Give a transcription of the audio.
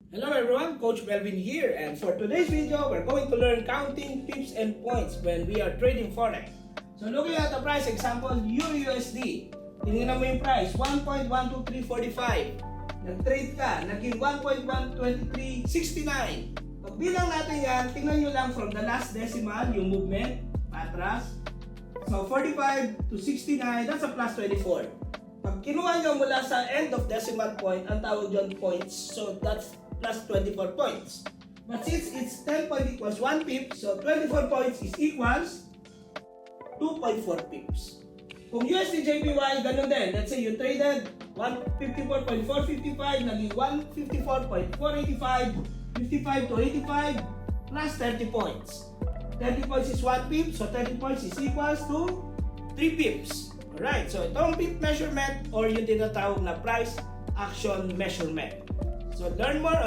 Hello everyone, Coach Melvin here, and for today's video, we're going to learn counting pips and points when we are trading Forex. So looking at the price, example, EURUSD. Tingnan mo yung price, 1.12345. Nag-trade ka, naging 1.12369. Pagbilang natin yan, tingnan nyo lang from the last decimal, yung movement, patras. So 45 to 69, that's a plus 24. Pag kinuha nyo mula sa end of decimal point, ang tawag dyan points, so that's plus 24 points. But since it's 10 point equals 1 pip, so 24 points is equals 2.4 pips. Kung USD JPY, ganun din. Let's say you traded 154.455, naging 154.485, 55 to 85, plus 30 points. 30 points is 1 pip, so 30 points is equals to 3 pips. Alright, so itong pip measurement or yung tinatawag na price action measurement. So learn more